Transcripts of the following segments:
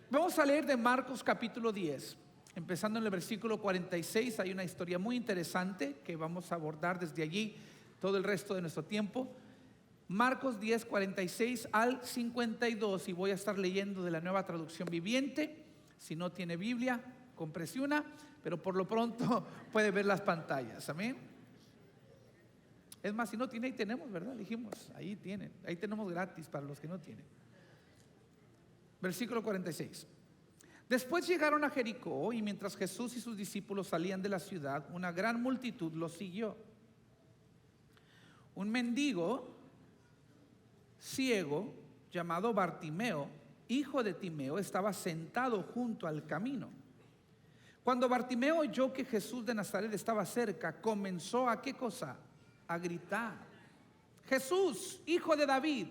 Vamos a leer de Marcos capítulo 10, empezando en el versículo 46. Hay una historia muy interesante que vamos a abordar desde allí todo el resto de nuestro tiempo. Marcos 10, 46 al 52, y voy a estar leyendo de la Nueva Traducción Viviente. Si no tiene Biblia, cómprese una, pero por lo pronto puede ver las pantallas. Amén. Es más, si no tiene, ahí tenemos, ¿verdad? Dijimos, ahí tienen, ahí tenemos gratis para los que no tienen. Versículo 46. Después llegaron a Jericó, y mientras Jesús y sus discípulos salían de la ciudad, una gran multitud los siguió. Un mendigo ciego llamado Bartimeo, hijo de Timeo, estaba sentado junto al camino. Cuando Bartimeo oyó que Jesús de Nazaret estaba cerca, comenzó a ¿qué cosa? A gritar: Jesús, hijo de David,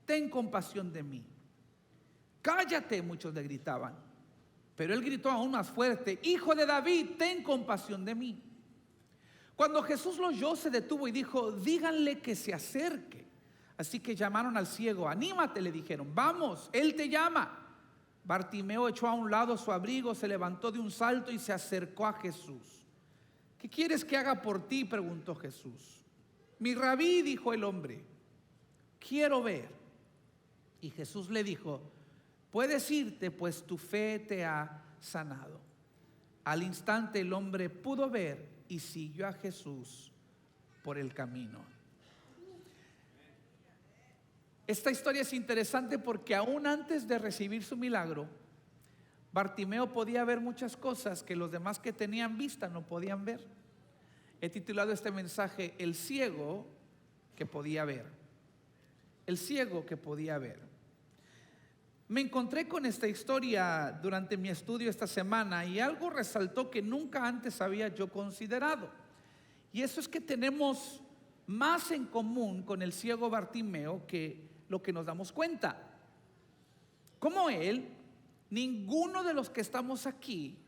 ten compasión de mí. Cállate, muchos le gritaban. Pero él gritó aún más fuerte: Hijo de David, ten compasión de mí. Cuando Jesús lo oyó, se detuvo y dijo: díganle que se acerque. Así que llamaron al ciego. Anímate, le dijeron, vamos, él te llama. Bartimeo echó a un lado su abrigo, se levantó de un salto y se acercó a Jesús. ¿Qué quieres que haga por ti?, preguntó Jesús. Mi rabí, dijo el hombre, quiero ver. Y Jesús le dijo: puedes irte, pues tu fe te ha sanado. Al instante el hombre pudo ver y siguió a Jesús por el camino. Esta historia es interesante porque aún antes de recibir su milagro, Bartimeo podía ver muchas cosas que los demás que tenían vista no podían ver. He titulado este mensaje: el ciego que podía ver. El ciego que podía ver. Me encontré con esta historia durante mi estudio esta semana, y algo resaltó que nunca antes había yo considerado. Y eso es que tenemos más en común con el ciego Bartimeo que lo que nos damos cuenta. Como él, ninguno de los que estamos aquí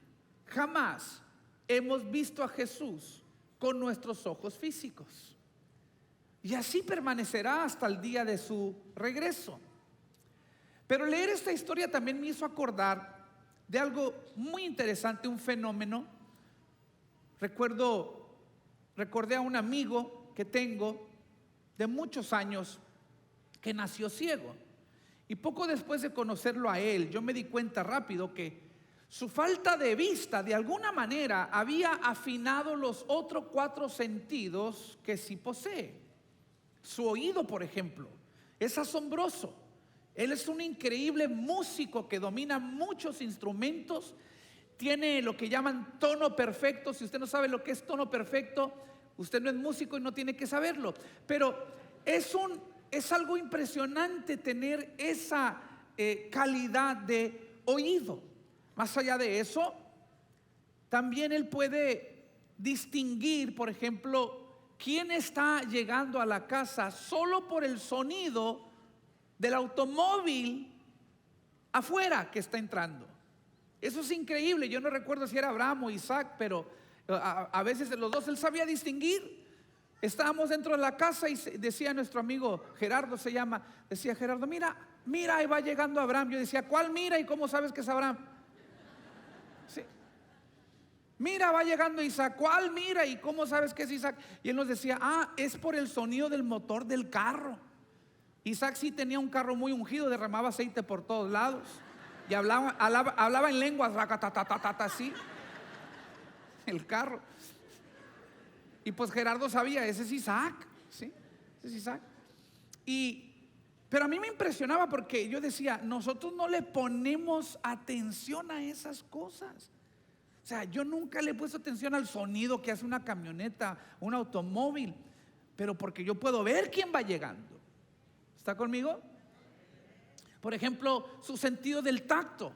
jamás hemos visto a Jesús con nuestros ojos físicos. Y así permanecerá hasta el día de su regreso. Pero leer esta historia también me hizo acordar de algo muy interesante, un fenómeno. Recordé a un amigo que tengo de muchos años que nació ciego. Y poco después de conocerlo a él, yo me di cuenta rápido que su falta de vista de alguna manera había afinado los otros 4 sentidos que sí posee. Su oído, por ejemplo, es asombroso. Él es un increíble músico que domina muchos instrumentos. Tiene lo que llaman tono perfecto. Si usted no sabe lo que es tono perfecto, usted no es músico y no tiene que saberlo. Pero es algo impresionante tener esa calidad de oído. Más allá de eso, también él puede distinguir, por ejemplo, quién está llegando a la casa solo por el sonido del automóvil afuera que está entrando. Eso es increíble. Yo no recuerdo si era Abraham o Isaac, pero a veces de los dos él sabía distinguir. Estábamos dentro de la casa y decía nuestro amigo Gerardo, se llama, decía Gerardo: mira, ahí va llegando Abraham. Yo decía: ¿cuál mira y cómo sabes que es Abraham? Sí. Mira, va llegando Isaac. ¿Cuál mira y cómo sabes que es Isaac? Y él nos decía: es por el sonido del motor del carro. Isaac sí tenía un carro muy ungido, derramaba aceite por todos lados y hablaba en lenguas, así, el carro. Y pues Gerardo sabía: ese es Isaac, ¿sí? Ese es Isaac. Pero a mí me impresionaba porque yo decía: nosotros no le ponemos atención a esas cosas. O sea, yo nunca le he puesto atención al sonido que hace una camioneta, un automóvil, pero porque yo puedo ver quién va llegando. ¿Está conmigo? Por ejemplo, su sentido del tacto,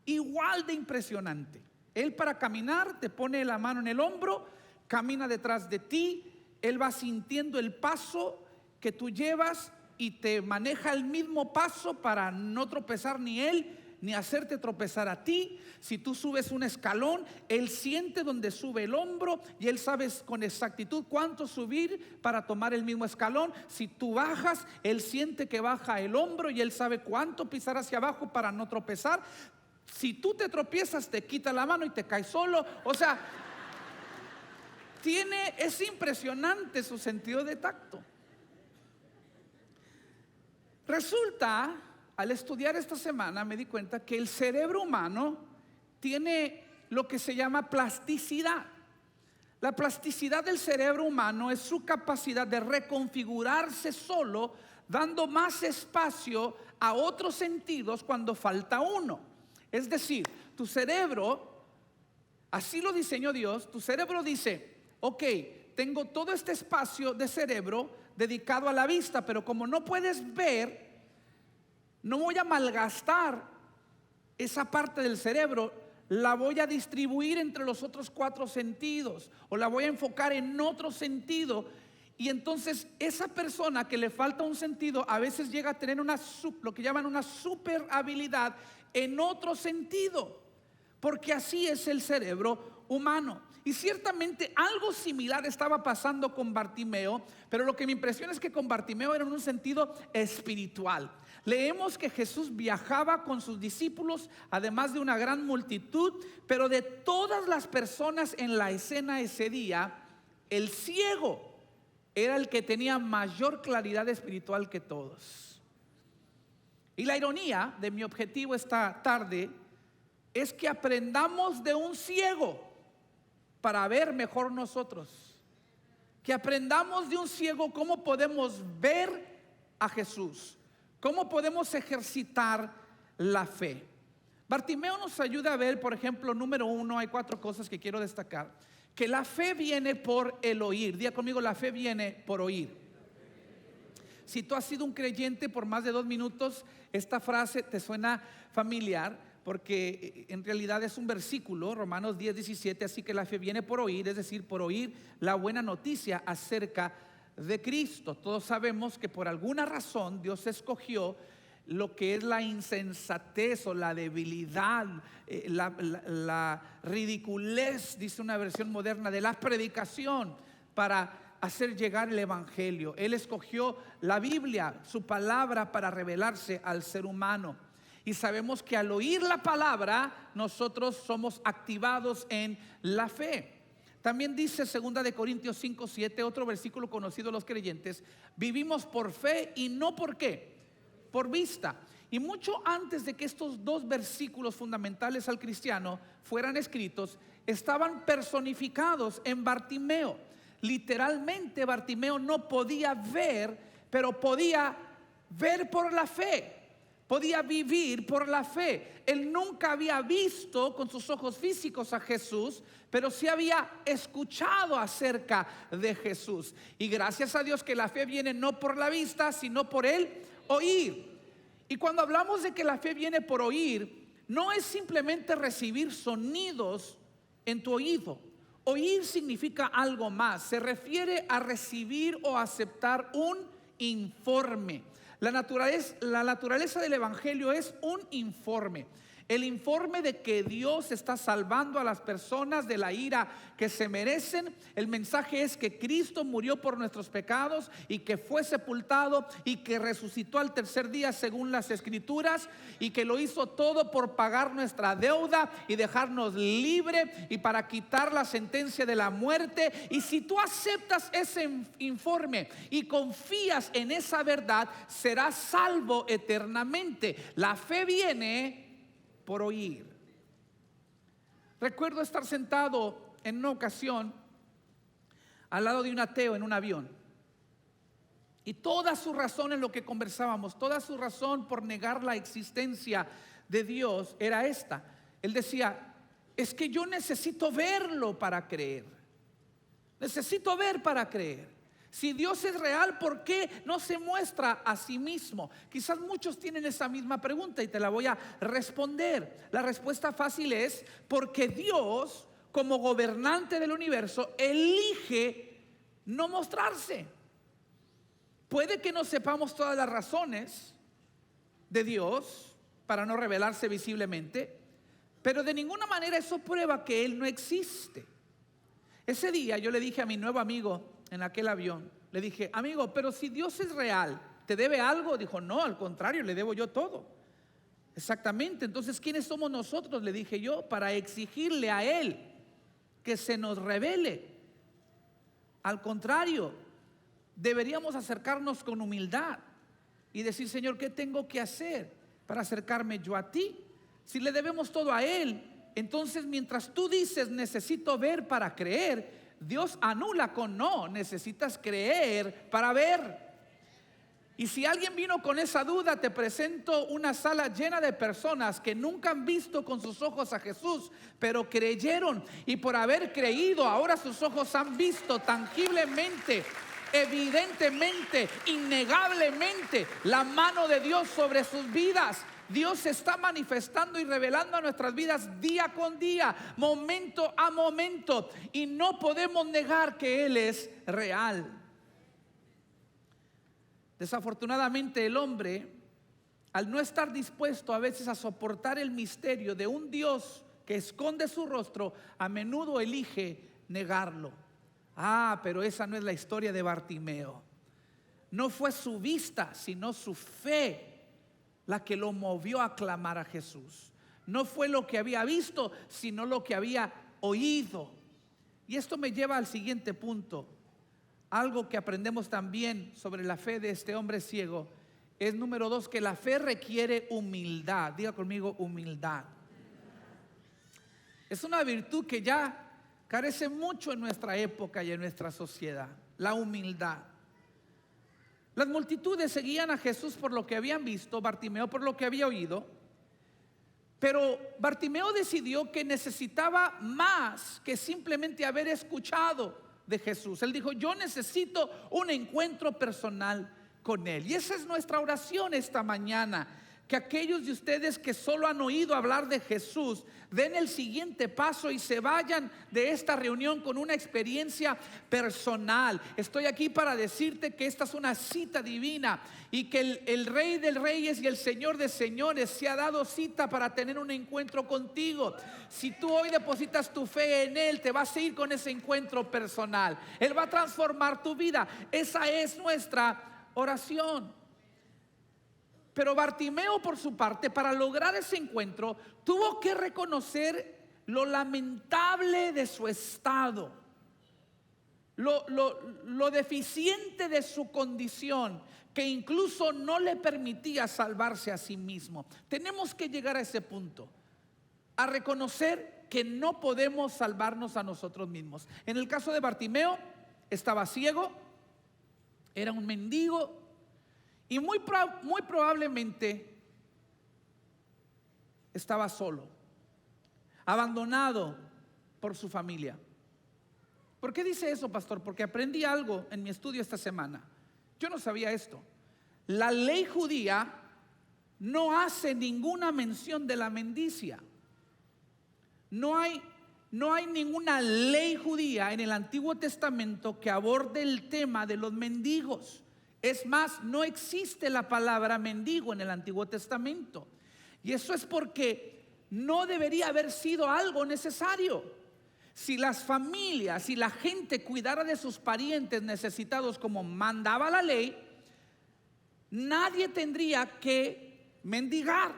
igual de impresionante. Él, para caminar, te pone la mano en el hombro, camina detrás de ti, él va sintiendo el paso que tú llevas y te maneja el mismo paso para no tropezar ni él ni hacerte tropezar a ti. Si tú subes un escalón, Él siente donde sube el hombro y Él sabe con exactitud cuánto subir para tomar el mismo escalón. Si tú bajas, Él siente que baja el hombro y Él sabe cuánto pisar hacia abajo para no tropezar. Si tú te tropiezas, te quita la mano y te caes solo. O sea, es impresionante su sentido de tacto. Resulta, al estudiar esta semana, me di cuenta que el cerebro humano tiene lo que se llama plasticidad. La plasticidad del cerebro humano es su capacidad de reconfigurarse solo, dando más espacio a otros sentidos cuando falta uno. Es decir, tu cerebro, así lo diseñó Dios, tu cerebro dice: ok, tengo todo este espacio de cerebro dedicado a la vista, pero como no puedes ver, no voy a malgastar esa parte del cerebro, la voy a distribuir entre los otros 4 sentidos, o la voy a enfocar en otro sentido. Y entonces esa persona que le falta un sentido a veces llega a tener lo que llaman una super habilidad en otro sentido, porque así es el cerebro humano. Y ciertamente algo similar estaba pasando con Bartimeo, pero lo que me impresiona es que con Bartimeo era en un sentido espiritual. Leemos que Jesús viajaba con sus discípulos, además de una gran multitud, pero de todas las personas en la escena ese día, el ciego era el que tenía mayor claridad espiritual que todos. Y la ironía de mi objetivo esta tarde es que aprendamos de un ciego para ver mejor nosotros. Que aprendamos de un ciego cómo podemos ver a Jesús, cómo podemos ejercitar la fe. Bartimeo nos ayuda a ver, por ejemplo, número 1, hay 4 cosas que quiero destacar. Que la fe viene por el oír. Diga conmigo: la fe viene por oír. Si tú has sido un creyente por más de 2 minutos, esta frase te suena familiar, porque en realidad es un versículo, Romanos 10:17, así que la fe viene por oír, es decir, por oír la buena noticia acerca de Cristo. Todos sabemos que por alguna razón Dios escogió lo que es la insensatez o la debilidad, la ridiculez, dice una versión moderna, de la predicación para hacer llegar el evangelio. Él escogió la Biblia, su palabra, para revelarse al ser humano. Y sabemos que al oír la palabra, nosotros somos activados en la fe. También dice 2 de Corintios 5:7, otro versículo conocido de los creyentes: vivimos por fe y no por ¿qué? Por vista. Y mucho antes de que estos 2 versículos fundamentales al cristiano fueran escritos, estaban personificados en Bartimeo. Literalmente Bartimeo no podía ver, pero podía ver por la fe. Podía vivir por la fe. Él nunca había visto con sus ojos físicos a Jesús, pero sí había escuchado acerca de Jesús. Y gracias a Dios que la fe viene no por la vista, sino por el oír. Y cuando hablamos de que la fe viene por oír, no es simplemente recibir sonidos en tu oído. Oír significa algo más. Se refiere a recibir o aceptar un informe. La naturaleza del evangelio es un informe. El informe de que Dios está salvando a las personas de la ira que se merecen. El mensaje es que Cristo murió por nuestros pecados y que fue sepultado y que resucitó al tercer día según las escrituras, y que lo hizo todo por pagar nuestra deuda y dejarnos libre y para quitar la sentencia de la muerte. Y si tú aceptas ese informe y confías en esa verdad, serás salvo eternamente. La fe viene por oír. Recuerdo estar sentado en una ocasión al lado de un ateo en un avión, y toda su razón en lo que conversábamos, toda su razón por negar la existencia de Dios era esta. Él decía: es que yo necesito verlo para creer. Necesito ver para creer. Si Dios es real, ¿por qué no se muestra a sí mismo? Quizás muchos tienen esa misma pregunta y te la voy a responder. La respuesta fácil es: porque Dios, como gobernante del universo, elige no mostrarse. Puede que no sepamos todas las razones de Dios, para no revelarse visiblemente, pero de ninguna manera eso prueba que Él no existe. Ese día yo le dije a mi nuevo amigo en aquel avión, le dije: amigo, pero si Dios es real, ¿te debe algo? Dijo: no, al contrario, le debo yo todo. Exactamente. Entonces, ¿quiénes somos nosotros? Le dije yo, para exigirle a Él que se nos revele. Al contrario, deberíamos acercarnos con humildad y decir: Señor, ¿qué tengo que hacer para acercarme yo a ti? Si le debemos todo a Él, entonces mientras tú dices necesito ver para creer, Dios anula con no, necesitas creer para ver. Y si alguien vino con esa duda, te presento una sala llena de personas que nunca han visto con sus ojos a Jesús, pero creyeron, y por haber creído ahora sus ojos han visto tangiblemente, evidentemente, innegablemente la mano de Dios sobre sus vidas. Dios se está manifestando y revelando a nuestras vidas día con día, momento a momento, y no podemos negar que Él es real. Desafortunadamente el hombre, al no estar dispuesto a veces a soportar el misterio de un Dios que esconde su rostro, a menudo elige negarlo. Pero esa no es la historia de Bartimeo. No fue su vista, sino su fe la que lo movió a clamar a Jesús. No fue lo que había visto, sino lo que había oído. Y esto me lleva al siguiente punto. Algo que aprendemos también sobre la fe de este hombre ciego es, número 2, que la fe requiere humildad. Diga conmigo: humildad. Es una virtud que ya carece mucho en nuestra época y en nuestra sociedad, la humildad. Las multitudes seguían a Jesús por lo que habían visto, Bartimeo por lo que había oído, pero Bartimeo decidió que necesitaba más que simplemente haber escuchado de Jesús. Él dijo: yo necesito un encuentro personal con Él. Y esa es nuestra oración esta mañana, que aquellos de ustedes que solo han oído hablar de Jesús den el siguiente paso y se vayan de esta reunión con una experiencia personal. Estoy aquí para decirte que esta es una cita divina y que el Rey de Reyes y el Señor de Señores se ha dado cita para tener un encuentro contigo. Si tú hoy depositas tu fe en Él, te vas a ir con ese encuentro personal. Él va a transformar tu vida. Esa es nuestra oración. Pero Bartimeo, por su parte, para lograr ese encuentro, tuvo que reconocer lo lamentable de su estado, lo deficiente de su condición, que incluso no le permitía salvarse a sí mismo. Tenemos que llegar a ese punto, a reconocer que no podemos salvarnos a nosotros mismos. En el caso de Bartimeo, estaba ciego, era un mendigo, y muy probablemente estaba solo, abandonado por su familia. ¿Por qué dice eso, pastor? Porque aprendí algo en mi estudio esta semana. Yo no sabía esto. La ley judía no hace ninguna mención de la mendicia. No hay ninguna ley judía en el Antiguo Testamento que aborde el tema de los mendigos. Es más, no existe la palabra mendigo en el Antiguo Testamento. Y eso es porque no debería haber sido algo necesario. Si las familias y la gente cuidara de sus parientes necesitados como mandaba la ley, nadie tendría que mendigar.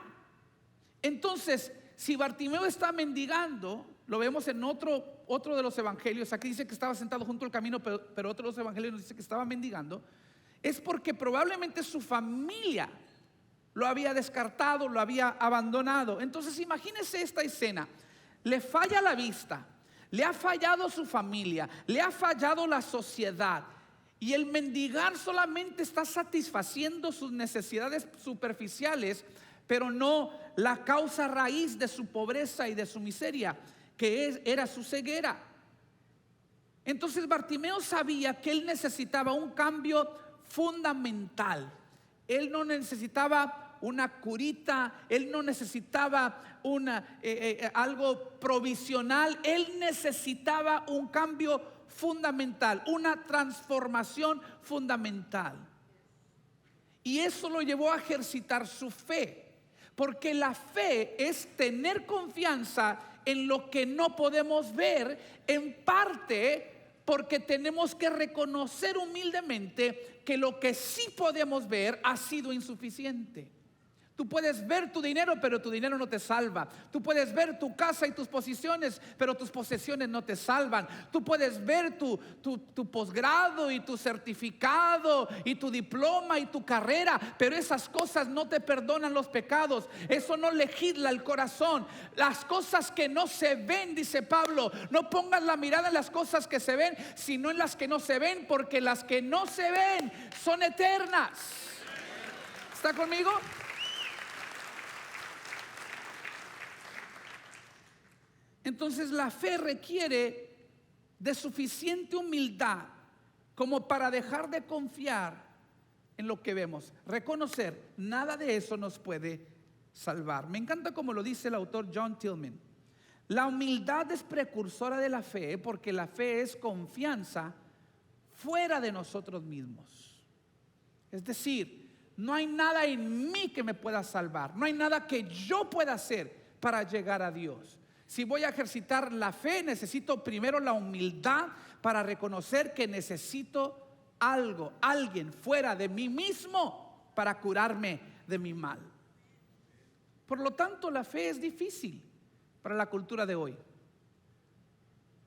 Entonces, si Bartimeo está mendigando, lo vemos en otro de los evangelios. Aquí dice que estaba sentado junto al camino, pero otro de los evangelios nos dice que estaba mendigando. Es porque probablemente su familia lo había descartado, lo había abandonado. Entonces imagínese esta escena: le falla la vista, le ha fallado su familia, le ha fallado la sociedad, y el mendigar solamente está satisfaciendo sus necesidades superficiales, pero no la causa raíz de su pobreza y de su miseria, que era su ceguera. Entonces Bartimeo sabía que él necesitaba un cambio fundamental. Él no necesitaba una curita, él no necesitaba algo provisional, él necesitaba un cambio fundamental, una transformación fundamental. Y eso lo llevó a ejercitar su fe, Porque la fe es tener confianza en lo que no podemos ver, en parte porque tenemos que reconocer humildemente que lo que sí podemos ver ha sido insuficiente. Tú puedes ver tu dinero, pero tu dinero no te salva. Tú puedes ver tu casa y tus posesiones, pero tus posesiones no te salvan. Tú puedes ver tu posgrado y tu certificado y tu diploma y tu carrera, pero esas cosas no te perdonan los pecados. Eso no legisla el corazón. Las cosas que no se ven, dice Pablo, no pongas la mirada en las cosas que se ven, sino en las que no se ven, porque las que no se ven son eternas. ¿Está conmigo? Entonces la fe requiere de suficiente humildad como para dejar de confiar en lo que vemos. Reconocer, nada de eso nos puede salvar. Me encanta como lo dice el autor John Tillman. La humildad es precursora de la fe, porque la fe es confianza fuera de nosotros mismos. Es decir, no hay nada en mí que me pueda salvar. No hay nada que yo pueda hacer para llegar a Dios. Si voy a ejercitar la fe, necesito primero la humildad para reconocer que necesito algo, alguien fuera de mí mismo para curarme de mi mal. Por lo tanto, la fe es difícil para la cultura de hoy,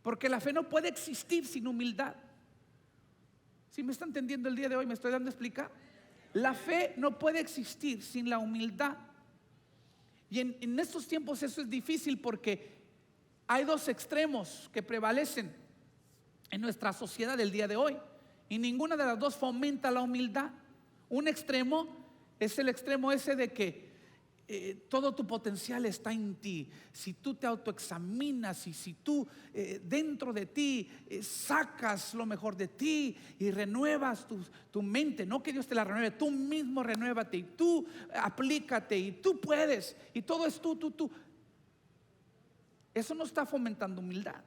porque la fe no puede existir sin humildad. ¿Sí me está entendiendo el día de hoy? ¿Me estoy dando a explicar? La fe no puede existir sin la humildad. Y en estos tiempos eso es difícil porque hay dos extremos que prevalecen en nuestra sociedad del día de hoy, y ninguna de las dos fomenta la humildad. Un extremo es el extremo ese de que todo tu potencial está en ti. Si tú te autoexaminas y si tú dentro de ti sacas lo mejor de ti y renuevas tu mente, no que Dios te la renueve, tú mismo renuévate y tú aplícate y tú puedes, y todo es tú. Eso no está fomentando humildad.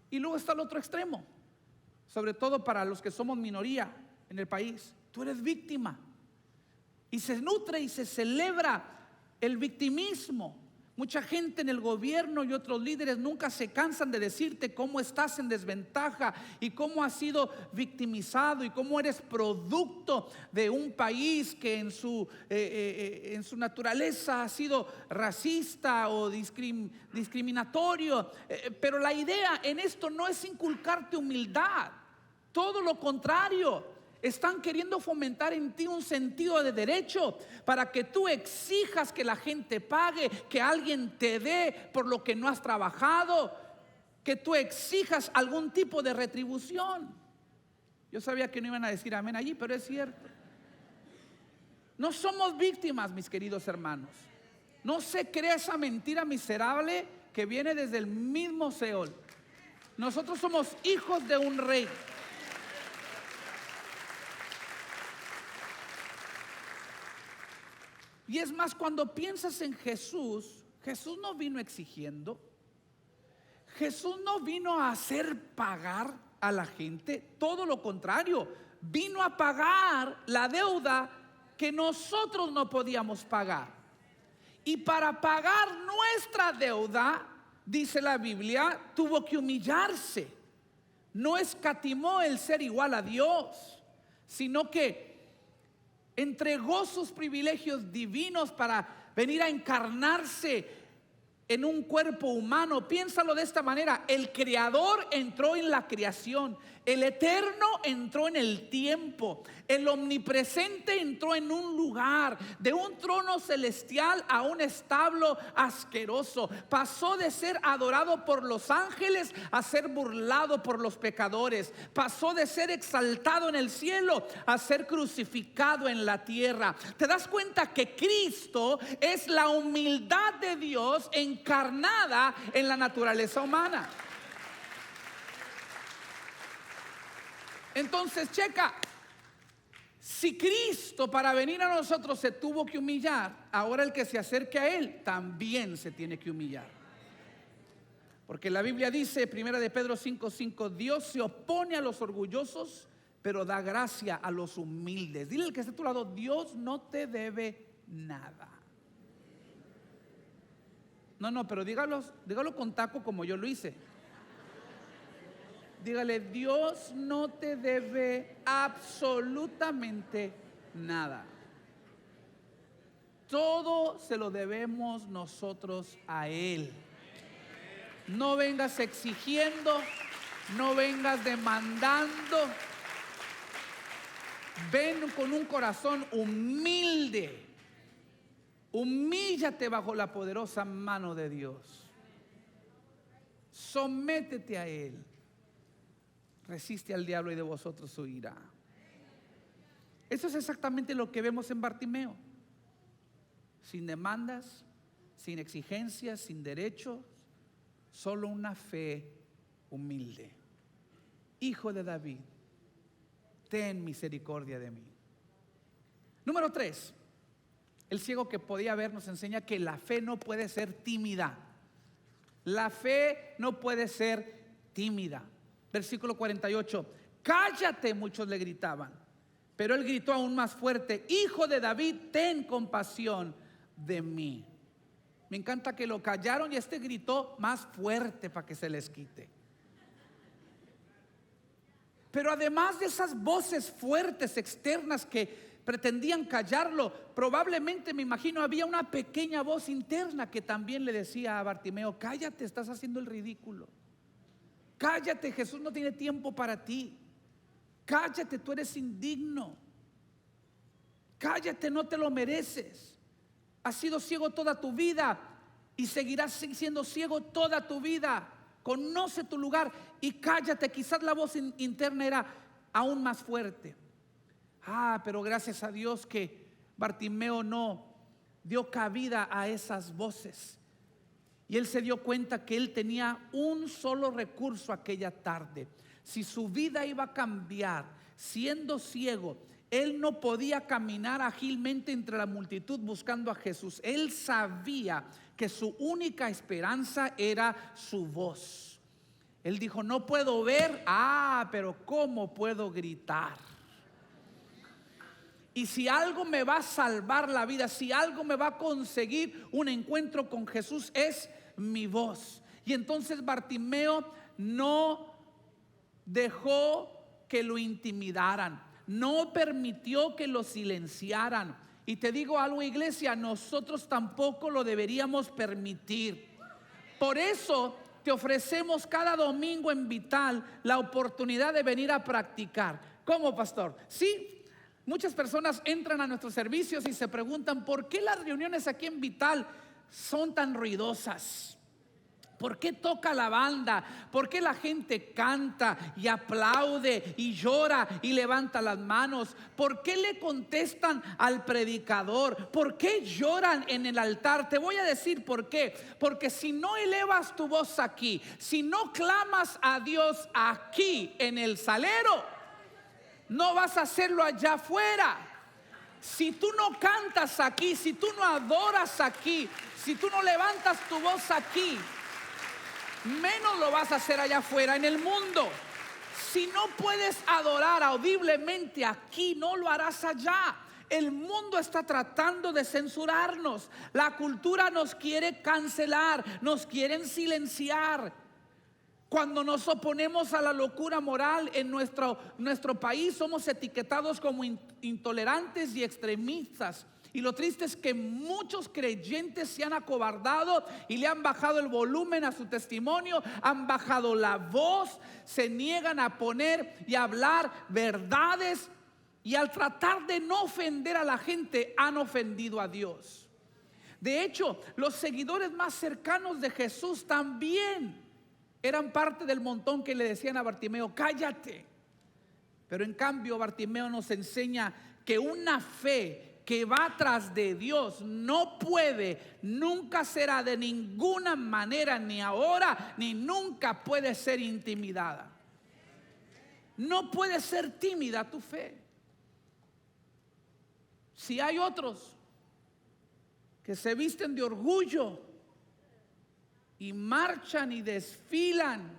Y luego está el otro extremo, sobre todo para los que somos minoría en el país. Tú eres víctima y se nutre y se celebra el victimismo. Mucha gente en el gobierno y otros líderes nunca se cansan de decirte cómo estás en desventaja y cómo has sido victimizado y cómo eres producto de un país que en su naturaleza ha sido racista o discriminatorio. Pero la idea en esto no es inculcarte humildad, todo lo contrario. Están queriendo fomentar en ti un sentido de derecho para que tú exijas que la gente pague, que alguien te dé por lo que no has trabajado, que tú exijas algún tipo de retribución. Yo sabía que no iban a decir amén allí, pero es cierto. No somos víctimas, mis queridos hermanos. No se crea esa mentira miserable que viene desde el mismo Seol. Nosotros somos hijos de un rey. Y es más, cuando piensas en Jesús, Jesús no vino exigiendo. Jesús no vino a hacer pagar a la gente. Todo lo contrario, vino a pagar la deuda que nosotros no podíamos pagar. Y para pagar nuestra deuda, dice la Biblia, tuvo que humillarse. No escatimó el ser igual a Dios, sino que entregó sus privilegios divinos para venir a encarnarse en un cuerpo humano. Piénsalo de esta manera: el creador entró en la creación, el eterno entró en el tiempo, el omnipresente entró en un lugar, de un trono celestial a un establo asqueroso. Pasó de ser adorado por los ángeles a ser burlado por los pecadores. Pasó de ser exaltado en el cielo a ser crucificado en la tierra. ¿Te das cuenta que Cristo es la humildad de Dios encarnada en la naturaleza humana? Entonces, checa, si Cristo para venir a nosotros se tuvo que humillar, ahora el que se acerque a Él también se tiene que humillar. Porque la Biblia dice, 1 de Pedro 5:5, Dios se opone a los orgullosos, pero da gracia a los humildes. Dile al que está a tu lado: Dios no te debe nada. No, pero dígalo con taco como yo lo hice. Dígale, Dios no te debe absolutamente nada. Todo se lo debemos nosotros a Él. No vengas exigiendo, no vengas demandando. Ven con un corazón humilde. Humíllate bajo la poderosa mano de Dios. Sométete a Él. Resiste al diablo y de vosotros huirá. Eso es exactamente lo que vemos en Bartimeo. Sin demandas, sin exigencias, sin derechos, solo una fe humilde. Hijo de David, ten misericordia de mí. Número 3, el ciego que podía ver nos enseña que la fe no puede ser tímida. La fe no puede ser tímida. Versículo 48, cállate, muchos le gritaban, pero él gritó aún más fuerte, Hijo de David, ten compasión de mí. Me encanta que lo callaron y este gritó más fuerte para que se les quite. Pero además de esas voces fuertes externas que pretendían callarlo, probablemente, me imagino, había una pequeña voz interna que también le decía a Bartimeo, cállate, estás haciendo el ridículo. Cállate, Jesús no tiene tiempo para ti. Cállate, tú eres indigno. Cállate, no te lo mereces. Has sido ciego toda tu vida y seguirás siendo ciego toda tu vida. Conoce tu lugar y cállate. Quizás la voz interna era aún más fuerte. Pero gracias a Dios que Bartimeo no dio cabida a esas voces. Y él se dio cuenta que él tenía un solo recurso aquella tarde. Si su vida iba a cambiar siendo ciego, él no podía caminar ágilmente entre la multitud buscando a Jesús. Él sabía que su única esperanza era su voz. Él dijo, no puedo ver, pero ¿cómo puedo gritar? Y si algo me va a salvar la vida, si algo me va a conseguir un encuentro con Jesús, es mi voz. Y entonces Bartimeo no dejó que lo intimidaran, no permitió que lo silenciaran. Y te digo algo, iglesia, nosotros tampoco lo deberíamos permitir. Por eso te ofrecemos cada domingo en Vital la oportunidad de venir a practicar. ¿Cómo, pastor? Sí. Muchas personas entran a nuestros servicios y se preguntan ¿por qué las reuniones aquí en Vital son tan ruidosas? ¿Por qué toca la banda? ¿Por qué la gente canta y aplaude y llora y levanta las manos? ¿Por qué le contestan al predicador? ¿Por qué lloran en el altar? Te voy a decir por qué. Porque si no elevas tu voz aquí, si no clamas a Dios aquí en el salero, no vas a hacerlo allá afuera. Si tú no cantas aquí, si tú no adoras aquí, si tú no levantas tu voz aquí, menos lo vas a hacer allá afuera en el mundo. Si no puedes adorar audiblemente aquí, no lo harás allá. El mundo está tratando de censurarnos. La cultura nos quiere cancelar, nos quieren silenciar. Cuando nos oponemos a la locura moral en nuestro país, somos etiquetados como intolerantes y extremistas. Y lo triste es que muchos creyentes se han acobardado y le han bajado el volumen a su testimonio, han bajado la voz, se niegan a poner y a hablar verdades, y al tratar de no ofender a la gente han ofendido a Dios. De hecho, los seguidores más cercanos de Jesús también eran parte del montón que le decían a Bartimeo, cállate. Pero en cambio Bartimeo nos enseña que una fe que va tras de Dios no puede, nunca será de ninguna manera, ni ahora, ni nunca puede ser intimidada. No puede ser tímida tu fe. Si hay otros que se visten de orgullo y marchan y desfilan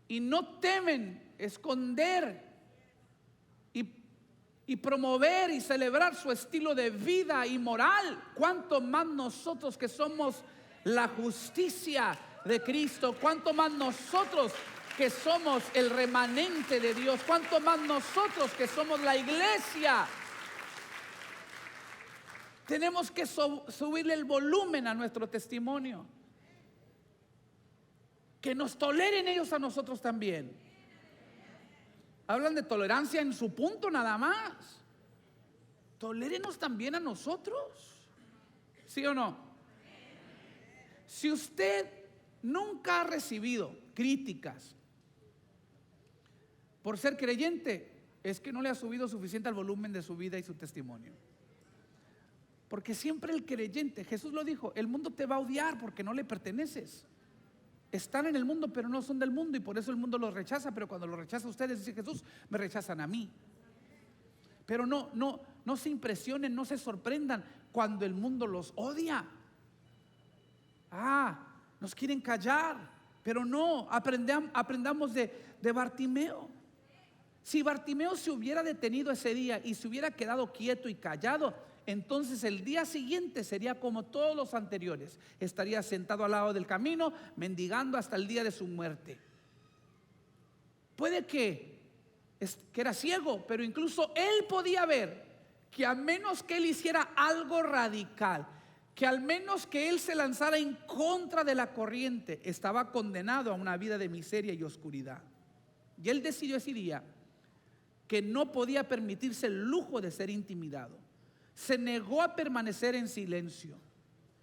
y no temen esconder y y promover y celebrar su estilo de vida y moral, cuánto más nosotros que somos la justicia de Cristo, cuánto más nosotros que somos el remanente de Dios, cuánto más nosotros que somos la iglesia. Tenemos que subirle el volumen a nuestro testimonio. Que nos toleren ellos a nosotros también. Hablan de tolerancia en su punto nada más. Tolérenos también a nosotros. ¿Sí o no? Si usted nunca ha recibido críticas por ser creyente, es que no le ha subido suficiente al volumen de su vida y su testimonio. Porque siempre el creyente, Jesús lo dijo, el mundo te va a odiar porque no le perteneces. Están en el mundo pero no son del mundo, y por eso el mundo los rechaza. Pero cuando los rechaza a ustedes, dice Jesús, me rechazan a mí. Pero no se impresionen, no se sorprendan cuando el mundo los odia. Nos quieren callar, pero no, aprendamos de Bartimeo. Si Bartimeo se hubiera detenido ese día y se hubiera quedado quieto y callado, entonces el día siguiente sería como todos los anteriores. Estaría sentado al lado del camino, mendigando hasta el día de su muerte. Puede que era ciego, pero incluso él podía ver que a menos que él hiciera algo radical, que al menos que él se lanzara en contra de la corriente, estaba condenado a una vida de miseria y oscuridad. Y él decidió ese día que no podía permitirse el lujo de ser intimidado. Se negó a permanecer en silencio,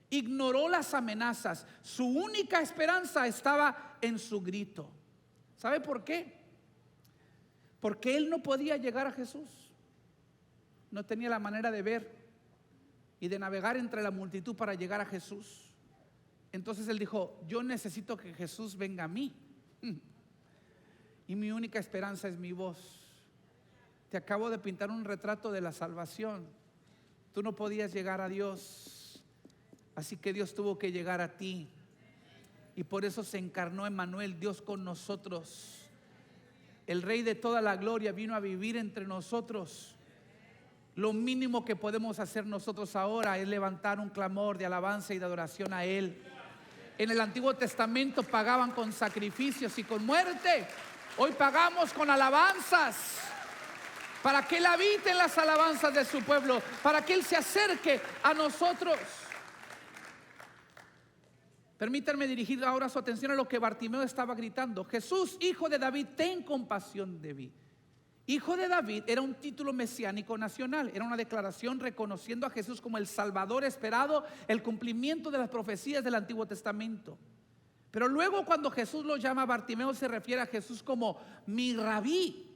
ignoró las amenazas. Su única esperanza estaba en su grito. ¿Sabe por qué? Porque él no podía llegar a Jesús. No tenía la manera de ver y de navegar entre la multitud para llegar a Jesús. Entonces él dijo, yo necesito que Jesús venga a mí. Y mi única esperanza es mi voz. Te acabo de pintar un retrato de la salvación. Tú no podías llegar a Dios, así que Dios tuvo que llegar a ti. Y por eso se encarnó Emmanuel, Dios con nosotros. El Rey de toda la gloria vino a vivir entre nosotros. Lo mínimo que podemos hacer nosotros ahora es levantar un clamor de alabanza y de adoración a Él. En el Antiguo Testamento pagaban con sacrificios y con muerte. Hoy pagamos con alabanzas, para que Él habite en las alabanzas de su pueblo, para que Él se acerque a nosotros. Permítanme dirigir ahora su atención a lo que Bartimeo estaba gritando. Jesús, hijo de David, ten compasión de mí. Hijo de David era un título mesiánico nacional, era una declaración reconociendo a Jesús como el Salvador esperado, el cumplimiento de las profecías del Antiguo Testamento. Pero luego cuando Jesús lo llama Bartimeo, se refiere a Jesús como mi rabí.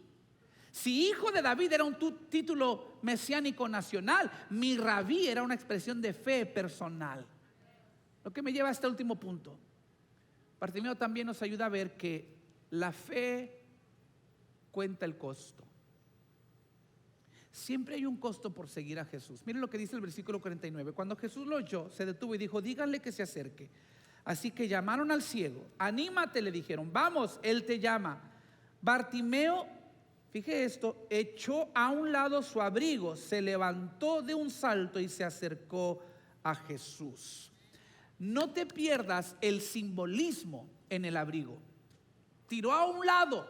Si hijo de David era un título mesiánico nacional, mi rabí era una expresión de fe personal. Lo que me lleva a este último punto. Bartimeo también nos ayuda a ver que la fe cuenta el costo. Siempre hay un costo por seguir a Jesús. Miren lo que dice el versículo 49. Cuando Jesús lo oyó, se detuvo y dijo, díganle que se acerque. Así que llamaron al ciego. Anímate, le dijeron, vamos, él te llama. Bartimeo, fíjese esto, echó a un lado su abrigo, se levantó de un salto y se acercó a Jesús. No te pierdas el simbolismo en el abrigo. Tiró a un lado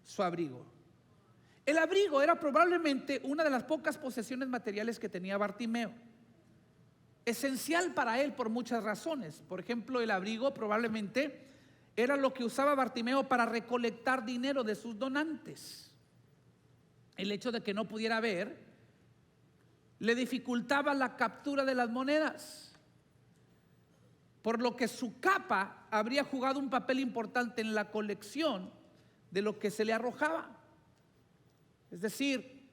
su abrigo. El abrigo era probablemente una de las pocas posesiones materiales que tenía Bartimeo. Esencial para él por muchas razones. Por ejemplo, el abrigo probablemente era lo que usaba Bartimeo para recolectar dinero de sus donantes. El hecho de que no pudiera ver le dificultaba la captura de las monedas, por lo que su capa habría jugado un papel importante en la colección de lo que se le arrojaba. Es decir,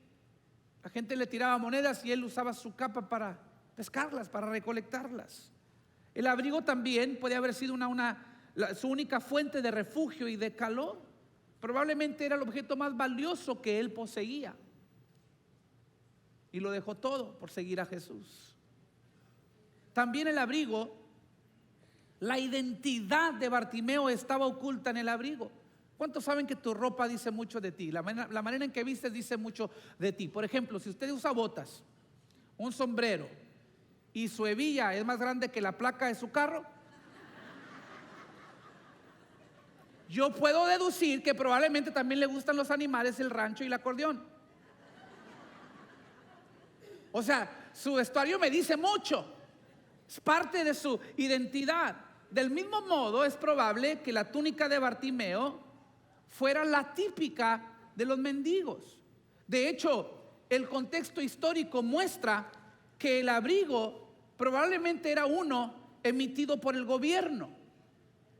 la gente le tiraba monedas y él usaba su capa para pescarlas, para recolectarlas. El abrigo también puede haber sido su única fuente de refugio y de calor. Probablemente era el objeto más valioso que él poseía. Y lo dejó todo por seguir a Jesús. También el abrigo, la identidad de Bartimeo estaba oculta en el abrigo. ¿Cuántos saben que tu ropa dice mucho de ti? La manera en que vistes dice mucho de ti. Por ejemplo, si usted usa botas, un sombrero y su hebilla es más grande que la placa de su carro, yo puedo deducir que probablemente también le gustan los animales, el rancho y el acordeón. O sea, su vestuario me dice mucho, es parte de su identidad. Del mismo modo, es probable que la túnica de Bartimeo fuera la típica de los mendigos. De hecho, el contexto histórico muestra que el abrigo probablemente era uno emitido por el gobierno.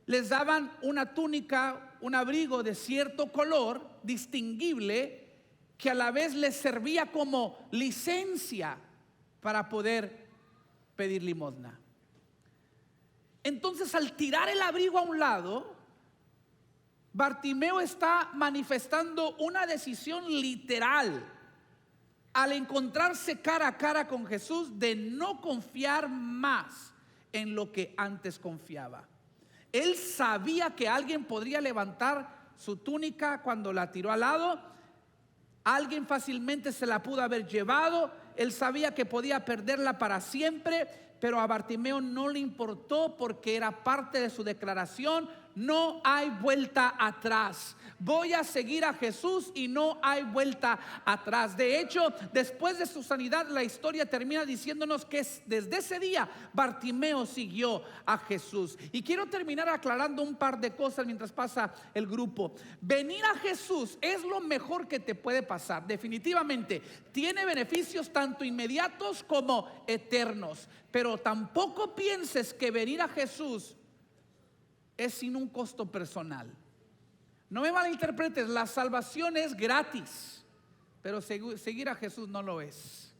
Les daban una túnica, un abrigo de cierto color distinguible, que a la vez les servía como licencia para poder pedir limosna. Entonces, al tirar el abrigo a un lado, Bartimeo está manifestando una decisión literal al encontrarse cara a cara con Jesús de no confiar más en lo que antes confiaba. Él sabía que alguien podría levantar su túnica cuando la tiró al lado. Alguien fácilmente se la pudo haber llevado. Él sabía que podía perderla para siempre, pero a Bartimeo no le importó porque era parte de su declaración: no hay vuelta atrás. Voy a seguir a Jesús y no hay vuelta atrás. De hecho, después de su sanidad, la historia termina diciéndonos que desde ese día Bartimeo siguió a Jesús. Y quiero terminar aclarando un par de cosas mientras pasa el grupo. Venir a Jesús es lo mejor que te puede pasar. Definitivamente tiene beneficios tanto inmediatos como eternos. Pero tampoco pienses que venir a Jesús es sin un costo personal. No me malinterpretes, la salvación es gratis, pero seguir a Jesús no lo es.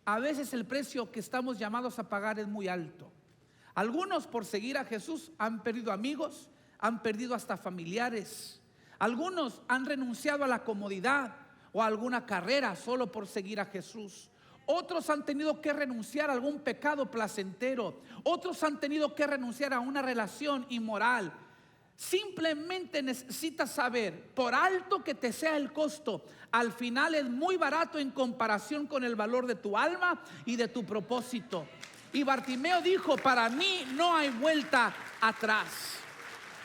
A veces el precio que estamos llamados a pagar es muy alto. Algunos, por seguir a Jesús, han perdido amigos, han perdido hasta familiares. Algunos han renunciado a la comodidad o a alguna carrera solo por seguir a Jesús. Otros han tenido que renunciar a algún pecado placentero. Otros han tenido que renunciar a una relación inmoral. Simplemente necesitas saber, por alto que te sea el costo, al final es muy barato en comparación con el valor de tu alma y de tu propósito. Y Bartimeo dijo: para mí no hay vuelta atrás.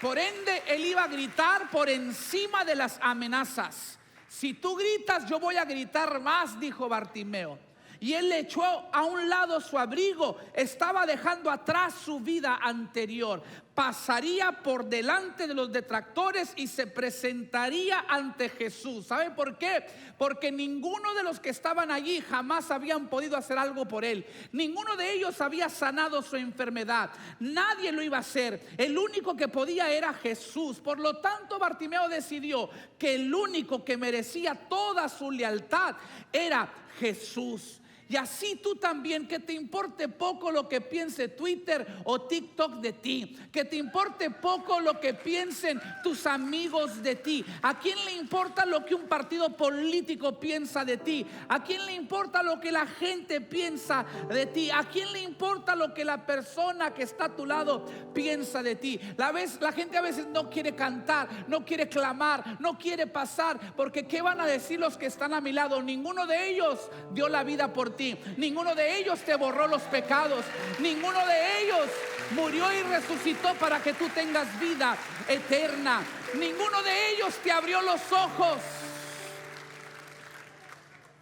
Por ende, él iba a gritar por encima de las amenazas. Si tú gritas, yo voy a gritar más, dijo Bartimeo. Y él le echó a un lado su abrigo. Estaba dejando atrás su vida anterior. Pasaría por delante de los detractores y se presentaría ante Jesús. ¿Sabe por qué? Porque ninguno de los que estaban allí jamás habían podido hacer algo por él. Ninguno de ellos había sanado su enfermedad. Nadie lo iba a hacer. El único que podía era Jesús. Por lo tanto, Bartimeo decidió que el único que merecía toda su lealtad era Jesús. Y así tú también, que te importe poco lo que piense Twitter o TikTok de ti, que te importe poco lo que piensen tus amigos de ti. ¿A quién le importa lo que un partido político piensa de ti? ¿A quién le importa lo que la gente piensa de ti? ¿A quién le importa lo que la persona que está a tu lado piensa de ti? La gente a veces no quiere cantar, no quiere clamar, no quiere pasar, porque ¿qué van a decir los que están a mi lado? Ninguno de ellos dio la vida por ti. Ninguno de ellos te borró los pecados. Ninguno de ellos murió y resucitó para que tú tengas vida eterna. Ninguno de ellos te abrió los ojos.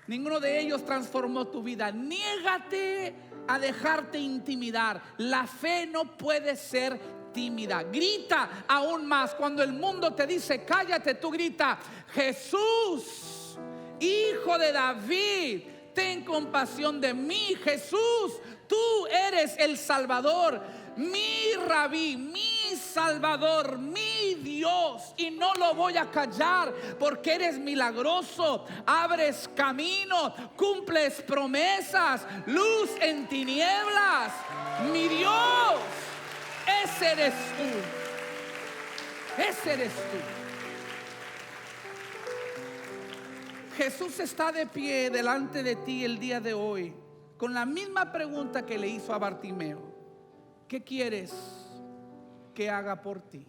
Ninguno de ellos transformó tu vida. Niégate a dejarte intimidar. La fe no puede ser tímida. Grita aún más. Cuando el mundo te dice cállate, tú grita: Jesús, Hijo de David, ten compasión de mí. Jesús, tú eres el Salvador, mi Rabí, mi Salvador, mi Dios, y no lo voy a callar, porque eres milagroso, abres camino, cumples promesas, luz en tinieblas. Mi Dios, ese eres tú. Ese eres tú. Jesús está de pie delante de ti el día de hoy con la misma pregunta que le hizo a Bartimeo: ¿qué quieres que haga por ti?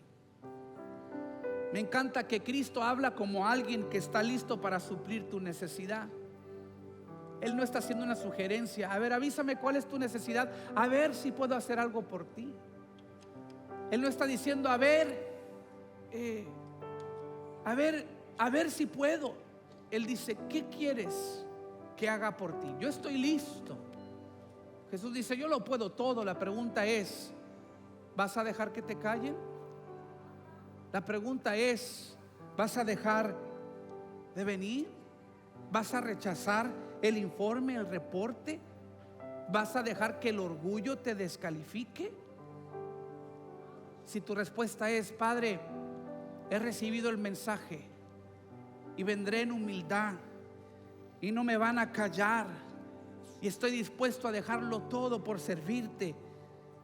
Me encanta que Cristo habla como alguien que está listo para suplir tu necesidad. Él no está haciendo una sugerencia. A ver, avísame cuál es tu necesidad, a ver si puedo hacer algo por ti. Él no está diciendo, a ver si puedo. Él dice, ¿qué quieres que haga por ti? Yo estoy listo. Jesús dice, yo lo puedo todo. La pregunta es, ¿vas a dejar que te callen? La pregunta es, ¿vas a dejar de venir? ¿Vas a rechazar el informe, el reporte? ¿Vas a dejar que el orgullo te descalifique? Si tu respuesta es, Padre, he recibido el mensaje y vendré en humildad y no me van a callar y estoy dispuesto a dejarlo todo por servirte,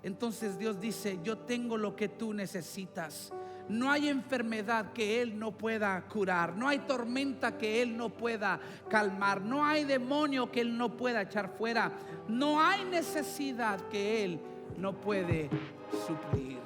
entonces Dios dice, yo tengo lo que tú necesitas. No hay enfermedad que Él no pueda curar, no hay tormenta que Él no pueda calmar, no hay demonio que Él no pueda echar fuera, no hay necesidad que Él no puede suplir.